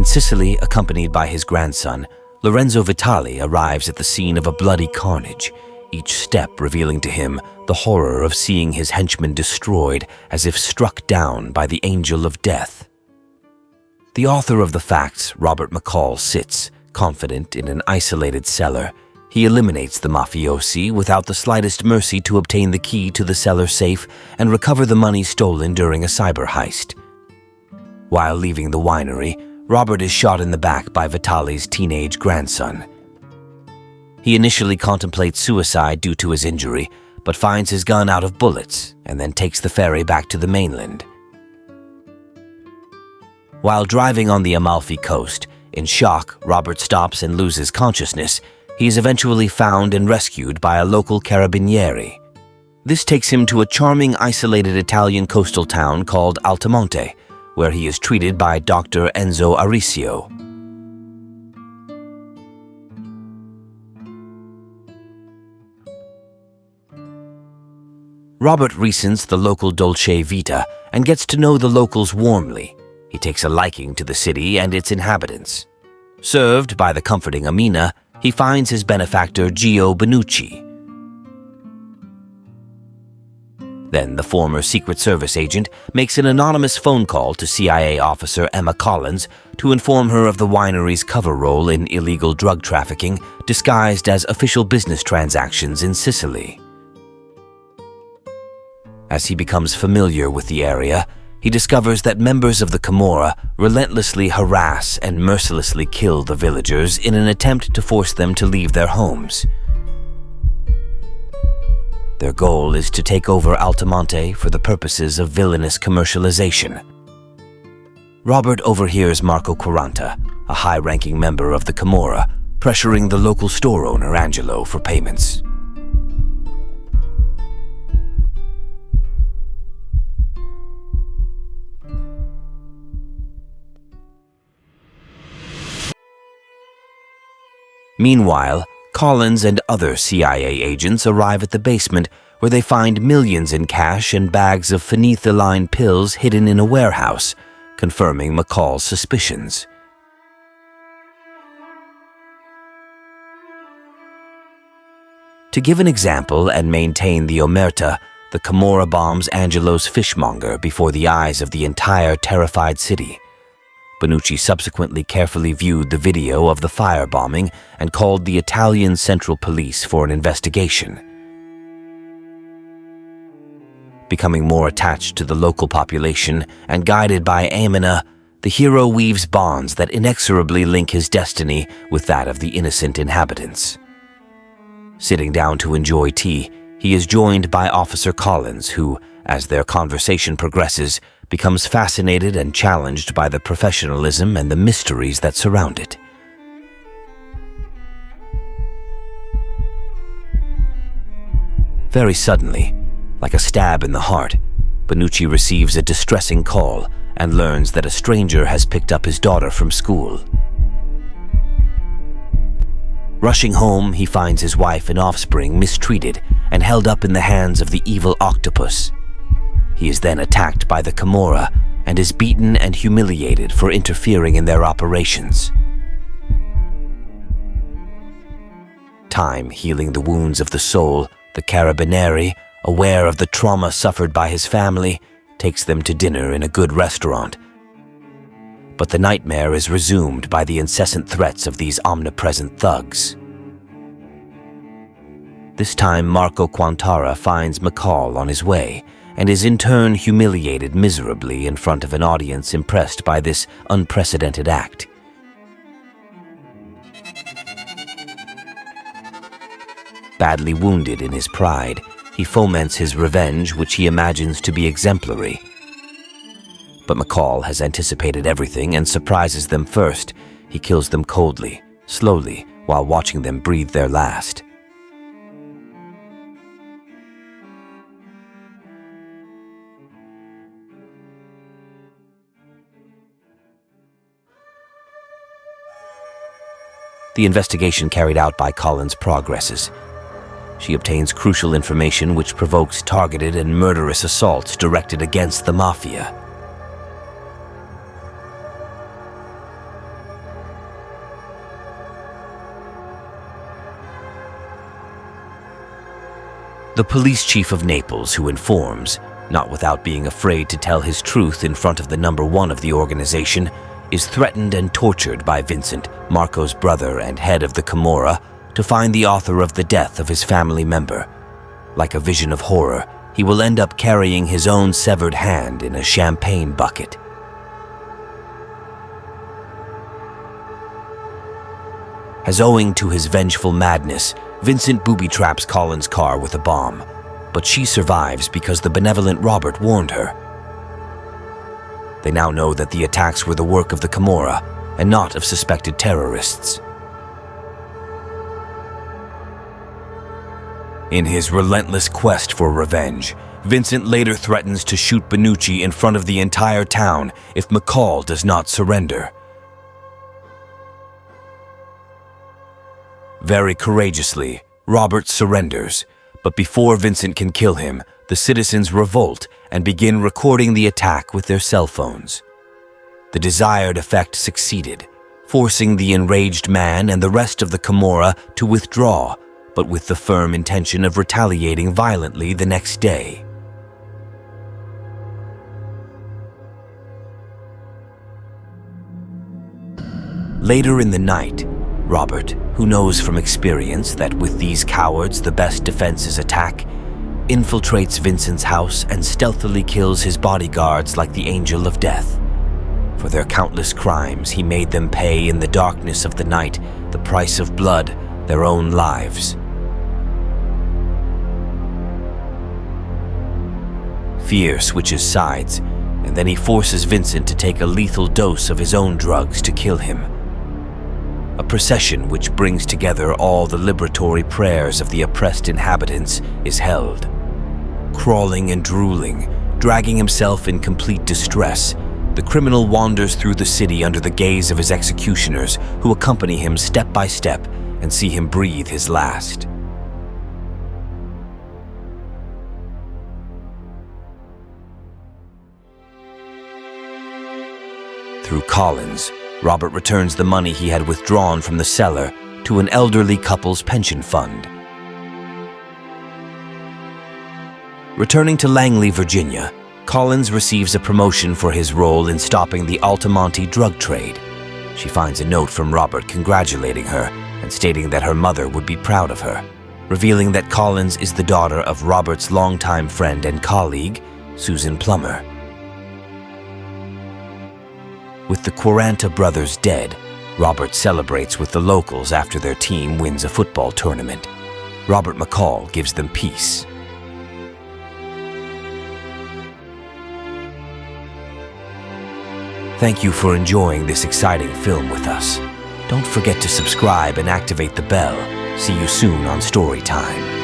Sicily, accompanied by his grandson, Lorenzo Vitali arrives at the scene of a bloody carnage, each step revealing to him the horror of seeing his henchmen destroyed as if struck down by the angel of death. The author of the facts, Robert McCall, sits, confident in an isolated cellar. He eliminates the mafiosi without the slightest mercy to obtain the key to the cellar safe and recover the money stolen during a cyber heist. While leaving the winery, Robert is shot in the back by Vitali's teenage grandson. He initially contemplates suicide due to his injury, but finds his gun out of bullets and then takes the ferry back to the mainland. While driving on the Amalfi coast, in shock, Robert stops and loses consciousness. He is eventually found and rescued by a local carabinieri. This takes him to a charming, isolated Italian coastal town called Altamonte, where he is treated by Dr. Enzo Aricio. Robert resents the local dolce vita and gets to know the locals warmly. He takes a liking to the city and its inhabitants. Served by the comforting Amina, he finds his benefactor Gio Benucci. Then the former Secret Service agent makes an anonymous phone call to CIA officer Emma Collins to inform her of the winery's cover role in illegal drug trafficking disguised as official business transactions in Sicily. As he becomes familiar with the area, he discovers that members of the Camorra relentlessly harass and mercilessly kill the villagers in an attempt to force them to leave their homes. Their goal is to take over Altamonte for the purposes of villainous commercialization. Robert overhears Marco Quaranta, a high-ranking member of the Camorra, pressuring the local store owner Angelo for payments. Meanwhile, Collins and other CIA agents arrive at the basement where they find millions in cash and bags of phenethyline pills hidden in a warehouse, confirming McCall's suspicions. To give an example and maintain the omerta, the Camorra bombs Angelo's fishmonger before the eyes of the entire terrified city. Benucci subsequently carefully viewed the video of the firebombing and called the Italian Central Police for an investigation. Becoming more attached to the local population and guided by Amina, the hero weaves bonds that inexorably link his destiny with that of the innocent inhabitants. Sitting down to enjoy tea, he is joined by Officer Collins, who, as their conversation progresses, becomes fascinated and challenged by the professionalism and the mysteries that surround it. Very suddenly, like a stab in the heart, Benucci receives a distressing call and learns that a stranger has picked up his daughter from school. Rushing home, he finds his wife and offspring mistreated and held up in the hands of the evil octopus. He is then attacked by the Camorra and is beaten and humiliated for interfering in their operations. Time healing the wounds of the soul, the carabinieri, aware of the trauma suffered by his family, takes them to dinner in a good restaurant. But the nightmare is resumed by the incessant threats of these omnipresent thugs. This time, Marco Quantara finds McCall on his way and is in turn humiliated miserably in front of an audience impressed by this unprecedented act. Badly wounded in his pride, he foments his revenge, which he imagines to be exemplary. But McCall has anticipated everything and surprises them first. He kills them coldly, slowly, while watching them breathe their last. The investigation carried out by Collins progresses. She obtains crucial information which provokes targeted and murderous assaults directed against the Mafia. The police chief of Naples, who informs, not without being afraid to tell his truth in front of the number one of the organization, is threatened and tortured by Vincent, Marco's brother and head of the Camorra, to find the author of the death of his family member. Like a vision of horror, he will end up carrying his own severed hand in a champagne bucket. As owing to his vengeful madness, Vincent booby-traps Colin's car with a bomb, but she survives because the benevolent Robert warned her. They now know that the attacks were the work of the Camorra and not of suspected terrorists. In his relentless quest for revenge, Vincent later threatens to shoot Benucci in front of the entire town if McCall does not surrender. Very courageously, Robert surrenders, but before Vincent can kill him, the citizens revolt and begin recording the attack with their cell phones. The desired effect succeeded, forcing the enraged man and the rest of the Camorra to withdraw, but with the firm intention of retaliating violently the next day. Later in the night, Robert, who knows from experience that with these cowards the best defense is attack, infiltrates Vincent's house and stealthily kills his bodyguards like the angel of death. For their countless crimes, he made them pay in the darkness of the night the price of blood, their own lives. Fear switches sides, and then he forces Vincent to take a lethal dose of his own drugs to kill him. A procession which brings together all the liberatory prayers of the oppressed inhabitants is held. Crawling and drooling, dragging himself in complete distress, the criminal wanders through the city under the gaze of his executioners, who accompany him step by step and see him breathe his last. Through Collins, Robert returns the money he had withdrawn from the cellar to an elderly couple's pension fund. Returning to Langley, Virginia, Collins receives a promotion for his role in stopping the Altamonte drug trade. She finds a note from Robert congratulating her and stating that her mother would be proud of her, revealing that Collins is the daughter of Robert's longtime friend and colleague, Susan Plummer. With the Quaranta brothers dead, Robert celebrates with the locals after their team wins a football tournament. Robert McCall gives them peace. Thank you for enjoying this exciting film with us. Don't forget to subscribe and activate the bell. See you soon on Storytime.